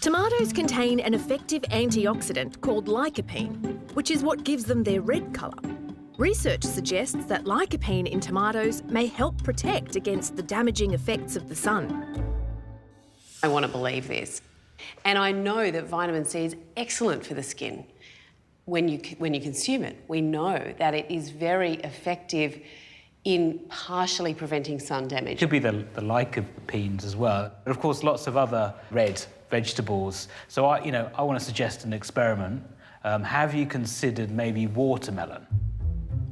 Tomatoes contain an effective antioxidant called lycopene, which is what gives them their red colour. Research suggests that lycopene in tomatoes may help protect against the damaging effects of the sun. I want to believe this. And I know that vitamin C is excellent for the skin when you consume it. We know that it is very effective in partially preventing sun damage. Could be the lycopenes as well. But of course, lots of other red vegetables. So I want to suggest an experiment. Have you considered maybe watermelon?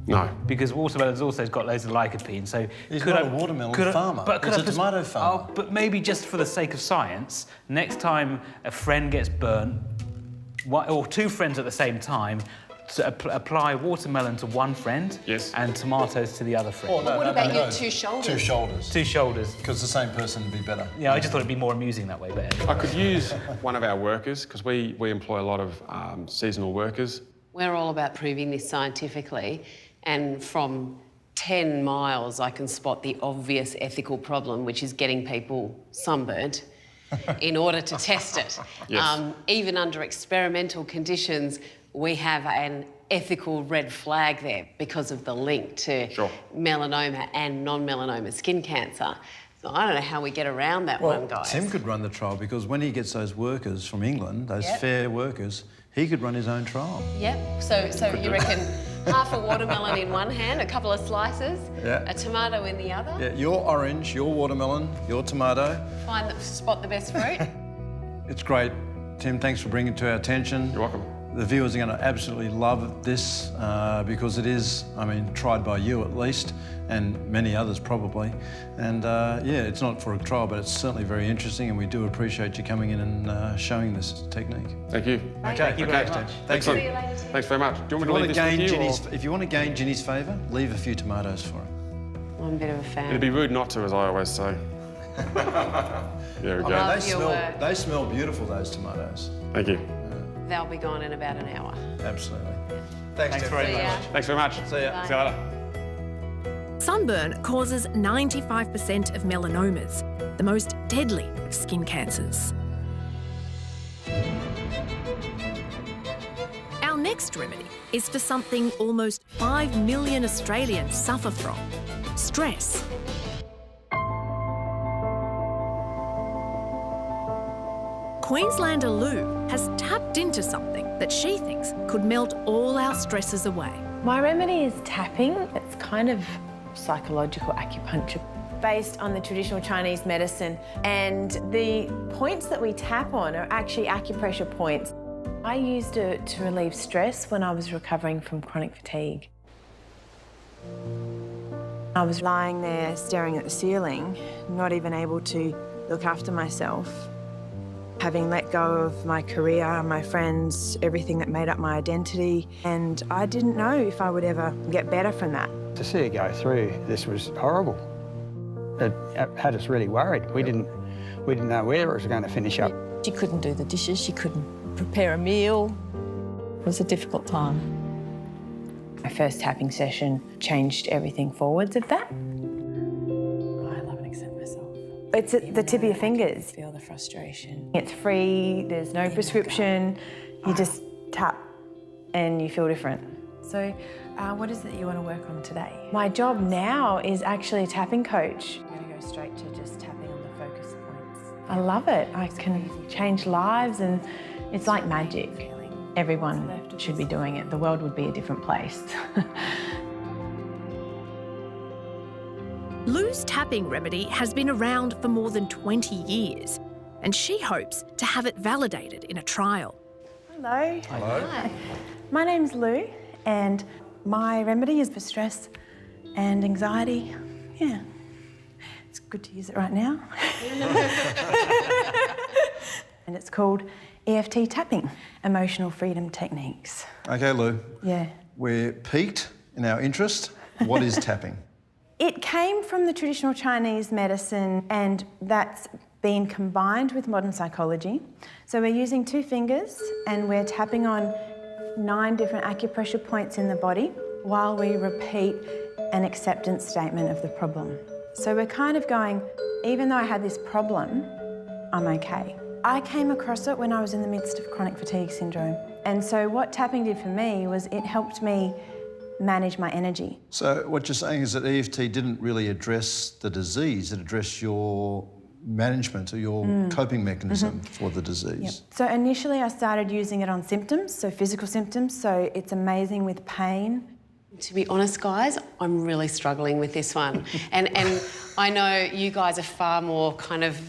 No. Because watermelon's also got loads of lycopene, so... He's not a watermelon farmer, he's a tomato farmer. Oh, but maybe just for the sake of science, next time a friend gets burnt, or two friends at the same time, to apply watermelon to one friend and tomatoes to the other friend. Oh, no, what about your two shoulders? Two shoulders. Two shoulders. Because the same person would be better. Yeah, I just thought it'd be more amusing that way, but... I could use one of our workers, because we employ a lot of seasonal workers. We're all about proving this scientifically, and from 10 miles I can spot the obvious ethical problem, which is getting people sunburnt in order to test it. Yes. Even under experimental conditions, we have an ethical red flag there because of the link to melanoma and non-melanoma skin cancer. So I don't know how we get around that one, guys. Tim could run the trial because when he gets those workers from England, those fair workers, he could run his own trial. Yep. So you reckon half a watermelon in one hand, a couple of slices, a tomato in the other? Yeah, your orange, your watermelon, your tomato. Spot the best fruit. It's great. Tim, thanks for bringing it to our attention. You're welcome. The viewers are going to absolutely love this because it is, tried by you at least, and many others probably. And yeah, it's not for a trial, but it's certainly very interesting, and we do appreciate you coming in and showing this technique. Thank you. Thank you very much. Thanks. See you later. Thanks very much. Do you want me to leave this with you? If you want to gain Ginny's favour, leave a few tomatoes for her. I'm a bit of a fan. It'd be rude not to, as I always say. There we go. They smell beautiful, those tomatoes. Thank you. They'll be gone in about an hour. Absolutely. Thanks very much. Thanks very much. See ya. See you later. Sunburn causes 95% of melanomas, the most deadly of skin cancers. Our next remedy is for something almost 5 million Australians suffer from: stress. Queenslander Lou has tapped into something that she thinks could melt all our stresses away. My remedy is tapping. It's kind of psychological acupuncture based on the traditional Chinese medicine, and the points that we tap on are actually acupressure points. I used it to relieve stress when I was recovering from chronic fatigue. I was lying there staring at the ceiling, not even able to look after myself. Having let go of my career, my friends, everything that made up my identity, and I didn't know if I would ever get better from that. To see her go through this was horrible. It had us really worried. We didn't know where it was going to finish up. She couldn't do the dishes, she couldn't prepare a meal. It was a difficult time. My first tapping session changed everything forwards of that. It's at the tip of your fingers. Feel the frustration. It's free, there's no prescription. You just tap and you feel different. So what is it you want to work on today? My job now is actually a tapping coach. I'm going to go straight to just tapping on the focus points. I love it. I can change lives and it's like magic. Everyone should be doing it. The world would be a different place. Lou's tapping remedy has been around for more than 20 years, and she hopes to have it validated in a trial. Hello. Hello. Hi. My name's Lou, and my remedy is for stress and anxiety. Yeah, it's good to use it right now. And it's called EFT tapping, Emotional Freedom Techniques. Okay, Lou. Yeah. We're piqued in our interest. What is tapping? It came from the traditional Chinese medicine, and that's been combined with modern psychology. So we're using 2 fingers and we're tapping on 9 different acupressure points in the body while we repeat an acceptance statement of the problem. So we're kind of going, even though I had this problem, I'm okay. I came across it when I was in the midst of chronic fatigue syndrome. And so what tapping did for me was it helped me manage my energy. So what you're saying is that EFT didn't really address the disease, it addressed your management or your coping mechanism for the disease. Yep. So initially I started using it on symptoms, so physical symptoms, so it's amazing with pain. To be honest, guys, I'm really struggling with this one. and I know you guys are far more kind of,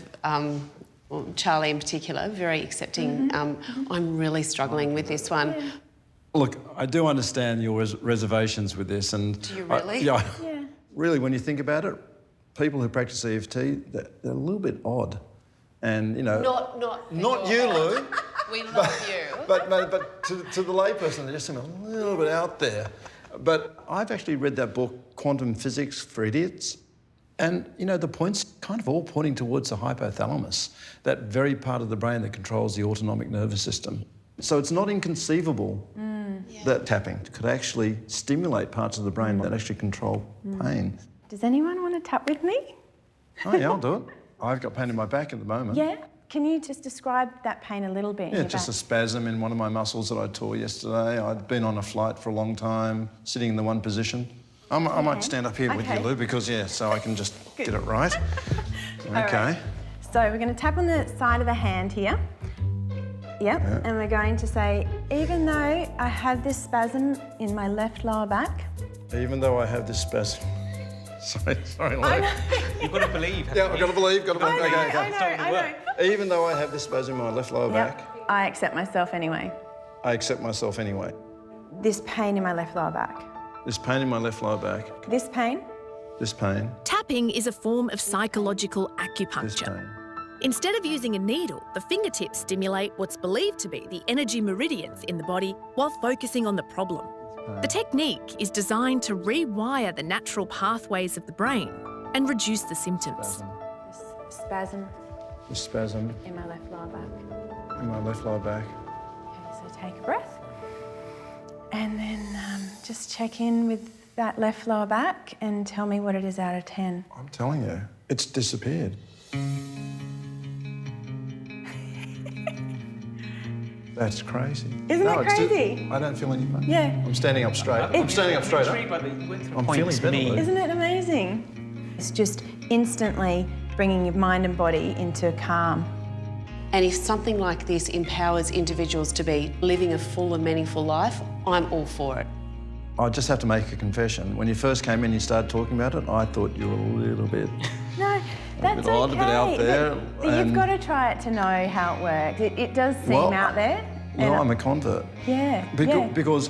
well, Charlie in particular, very accepting. I'm really struggling with this one. Yeah. Look, I do understand your reservations with this. And do you really? Yeah. Really, when you think about it, people who practice EFT, they're a little bit odd. And, you know... Not you, Lou. We love you. But to the layperson, they just seem a little bit out there. But I've actually read that book, Quantum Physics for Idiots. And, you know, the point's kind of all pointing towards the hypothalamus, that very part of the brain that controls the autonomic nervous system. So it's not inconceivable that tapping could actually stimulate parts of the brain that actually control pain. Does anyone want to tap with me? Oh, yeah, I'll do it. I've got pain in my back at the moment. Yeah? Can you just describe that pain a little bit? in Yeah, your just back? a spasm in one of my muscles that I tore yesterday. I'd been on a flight for a long time, sitting in the one position. I might stand up here with you, Lou, because, yeah, so I can just get it right. Okay. Right. So we're going to tap on the side of the hand here. Yep, and we're going to say, even though I have this spasm in my left lower back. Even though I have this spasm. Sorry, Lou. You've got to believe. Yeah, I've got to believe, Okay. I know. Even though I have this spasm in my left lower back. I accept myself anyway. I accept myself anyway. This pain in my left lower back. This pain in my left lower back. This pain. This pain. Tapping is a form of psychological This acupuncture. pain. Instead of using a needle, the fingertips stimulate what's believed to be the energy meridians in the body while focusing on the problem. The technique is designed to rewire the natural pathways of the brain and reduce the symptoms. Spasm This spasm in my left lower back. in my left lower back. Okay, so take a breath. And then just check in with that left lower back and tell me what it is out of 10. I'm telling you, it's disappeared. That's crazy. Isn't that crazy? I don't feel any pain. Yeah. I'm standing up straight. I'm standing up straight. I'm feeling better. Lou. Isn't it amazing? It's just instantly bringing your mind and body into calm. And if something like this empowers individuals to be living a full and meaningful life, I'm all for it. I just have to make a confession. When you first came in, you started talking about it, I thought you were a little bit... No, that's bit odd, a bit out there, But you've and- got to try it to know how it works. It does seem out there. No, I'm a convert. Yeah, Because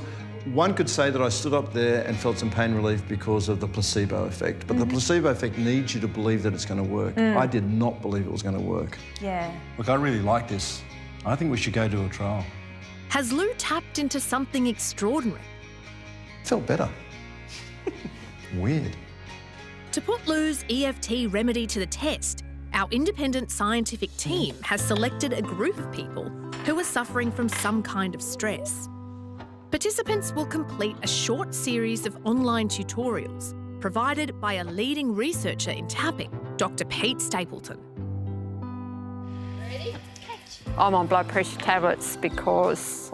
one could say that I stood up there and felt some pain relief because of the placebo effect, but the placebo effect needs you to believe that it's going to work. I did not believe it was going to work. Yeah. Look, I really like this. I think we should go to a trial. Has Lou tapped into something extraordinary? Felt better. Weird. To put Lou's EFT remedy to the test, our independent scientific team has selected a group of people who are suffering from some kind of stress. Participants will complete a short series of online tutorials provided by a leading researcher in tapping, Dr Pete Stapleton. I'm on blood pressure tablets because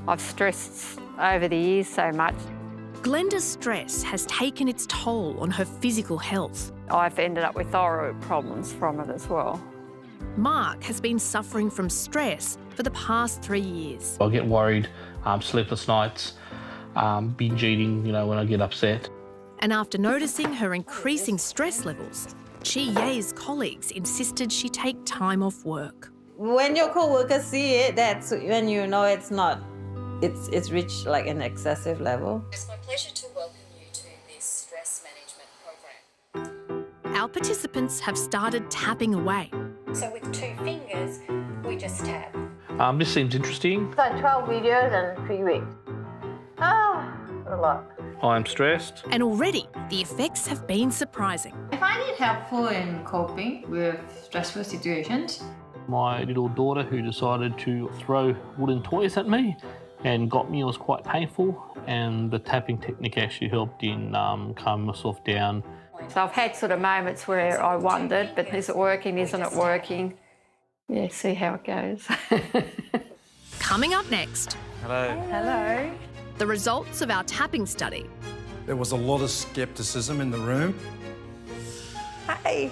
I've stressed over the years so much. Glenda's stress has taken its toll on her physical health. I've ended up with thyroid problems from it as well. Mark has been suffering from stress for the past 3 years. I get worried, sleepless nights, binge eating, when I get upset. And after noticing her increasing stress levels, Chi Ye's colleagues insisted she take time off work. When your co-workers see it, that's when you know it's reached like an excessive level. It's my pleasure to welcome you to this stress management program. Our participants have started tapping away. So with 2 fingers, we just tap. This seems interesting. So 12 videos in 3 weeks. A lot. I'm stressed. And already, the effects have been surprising. I find it helpful in coping with stressful situations. My little daughter, who decided to throw wooden toys at me and got me, it was quite painful, and the tapping technique actually helped in calming myself down. So I've had sort of moments where I wondered, but is it working, isn't it working? Yeah, see how it goes. Coming up next, Hello. Hello. the results of our tapping study. There was a lot of scepticism in the room. Hey.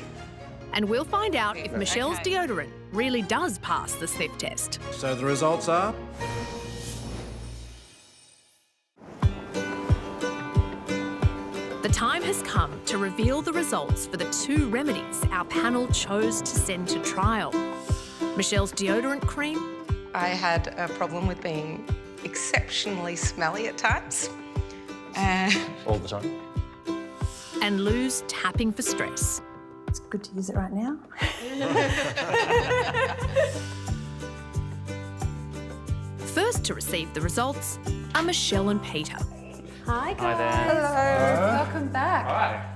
And we'll find out if Michelle's deodorant really does pass the sniff test. So the results are... The time has come to reveal the results for the 2 remedies our panel chose to send to trial. Michelle's deodorant cream. I had a problem with being exceptionally smelly at times. All the time. And Lou's tapping for stress. It's good to use it right now. First to receive the results are Michelle and Peter. Hi, Hi guys. there. Hello. Welcome back.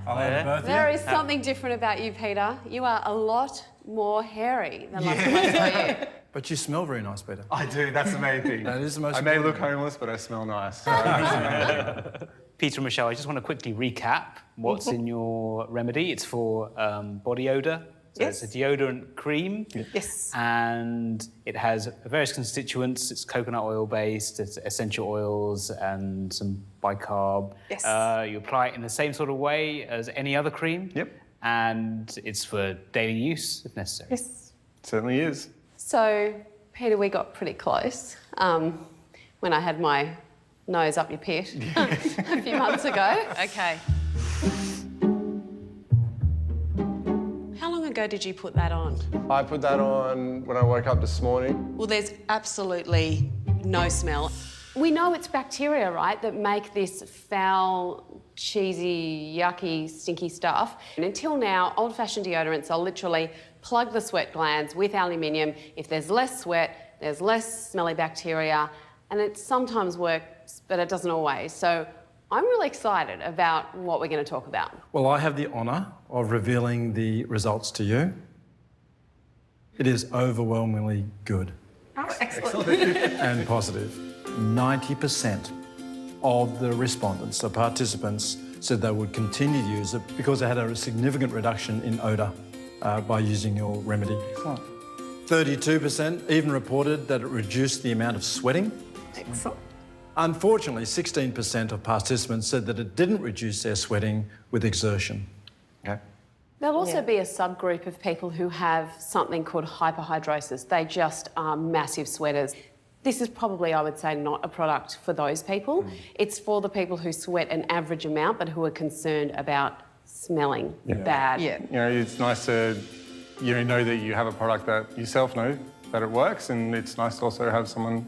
Hi, both of you. There is something different about you, Peter. You are a lot more hairy than last time I saw you. But you smell very nice, Peter. I do, that's the main thing. That is the most I may look important. homeless, but I smell nice. Peter and Michelle, I just want to quickly recap what's in your remedy. It's for body odour. So Yes. it's a deodorant cream. Yes. And it has various constituents. It's coconut oil based, it's essential oils and some bicarb. Yes. You apply it in the same sort of way as any other cream. Yep. And it's for daily use if necessary. Yes. Certainly is. So, Peter, we got pretty close when I had my nose up your pit a few months ago. Okay. How long ago did you put that on? I put that on when I woke up this morning. Well, there's absolutely no smell. We know it's bacteria, right, that make this foul, cheesy, yucky, stinky stuff. And until now, old-fashioned deodorants are literally plug the sweat glands with aluminium. If there's less sweat, there's less smelly bacteria, and it sometimes works, but it doesn't always. So I'm really excited about what we're going to talk about. Well, I have the honour of revealing the results to you. It is overwhelmingly good. Oh, excellent. And positive. 90% of the respondents, the participants, said they would continue to use it because they had a significant reduction in odour by using your remedy. 32% even reported that it reduced the amount of sweating. Excellent. Unfortunately, 16% of participants said that it didn't reduce their sweating with exertion. Okay. There'll also be a subgroup of people who have something called hyperhidrosis. They just are massive sweaters. This is probably, I would say, not a product for those people. It's for the people who sweat an average amount but who are concerned about smelling bad. Yeah. You know, it's nice to know that you have a product that yourself know that it works, and it's nice to also have someone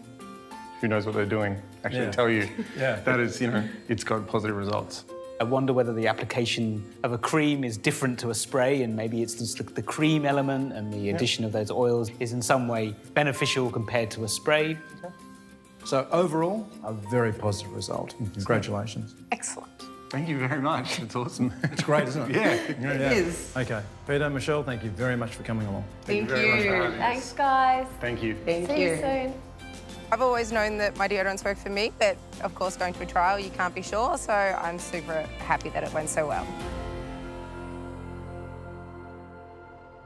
who knows what they're doing actually tell you that is, it's got positive results. I wonder whether the application of a cream is different to a spray, and maybe it's just the cream element and the addition of those oils is in some way beneficial compared to a spray. So overall, a very positive result. Congratulations. Excellent. Thank you very much. It's awesome. It's great, isn't it? Yeah. It is. Okay. Peter, Michelle, thank you very much for coming along. Thank very much for having us. Thanks, guys. Thank you. See you soon. I've always known that my deodorants work for me, but of course going to a trial you can't be sure, so I'm super happy that it went so well.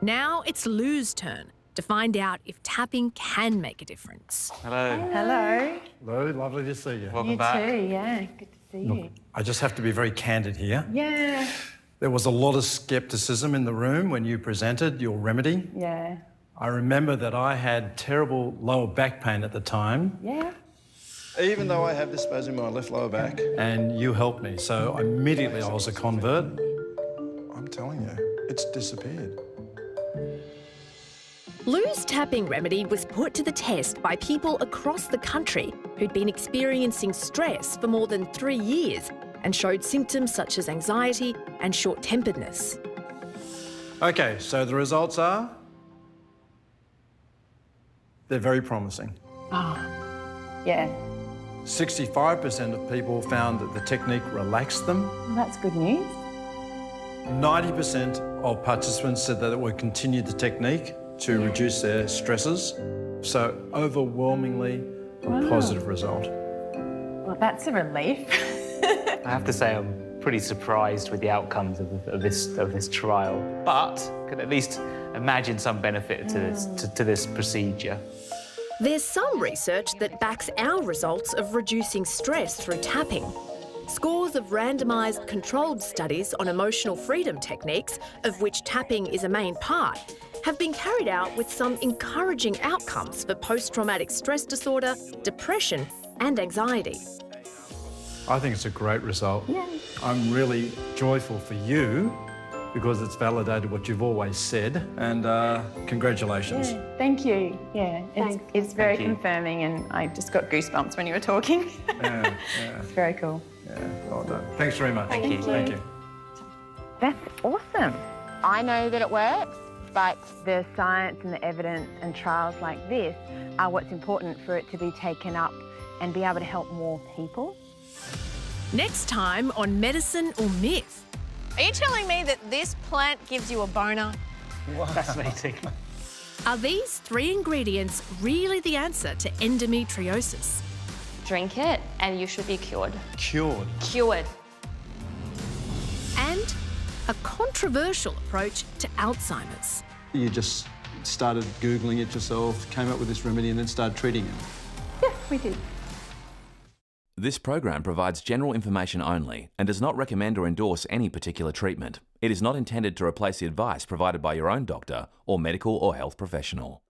Now it's Lou's turn to find out if tapping can make a difference. Hello. Hello. Lou, lovely to see you. You too, yeah. Good to see you. I just have to be very candid here. Yeah. There was a lot of scepticism in the room when you presented your remedy. Yeah. I remember that I had terrible lower back pain at the time. Yeah. Even though I have this spasm in my left lower back. And you helped me, so immediately I was a convert. I'm telling you, it's disappeared. Lou's tapping remedy was put to the test by people across the country who'd been experiencing stress for more than 3 years and showed symptoms such as anxiety and short-temperedness. Okay, so the results are? They're very promising. Yeah. 65% of people found that the technique relaxed them. Well, that's good news. 90% of participants said that it would continue the technique to reduce their stresses. So overwhelmingly a positive result. Well, that's a relief. I have to say I'm pretty surprised with the outcomes of this trial, but could at least imagine some benefit to this procedure. There's some research that backs our results of reducing stress through tapping. Scores of randomised controlled studies on emotional freedom techniques, of which tapping is a main part, have been carried out with some encouraging outcomes for post-traumatic stress disorder, depression and anxiety. I think it's a great result. Yeah. I'm really joyful for you because it's validated what you've always said, and congratulations. Yeah, thank you. Yeah, it's very confirming, and I just got goosebumps when you were talking. Yeah. It's very cool. Yeah, well done. Thanks very much. Thank you. Thank you. That's awesome. I know that it works, but the science and the evidence and trials like this are what's important for it to be taken up and be able to help more people. Next time on Medicine or Myth. Are you telling me that this plant gives you a boner? Fascinating. Are these 3 ingredients really the answer to endometriosis? Drink it and you should be cured. Cured? Cured. And a controversial approach to Alzheimer's. You just started Googling it yourself, came up with this remedy and then started treating it. Yes, we did. This program provides general information only and does not recommend or endorse any particular treatment. It is not intended to replace the advice provided by your own doctor or medical or health professional.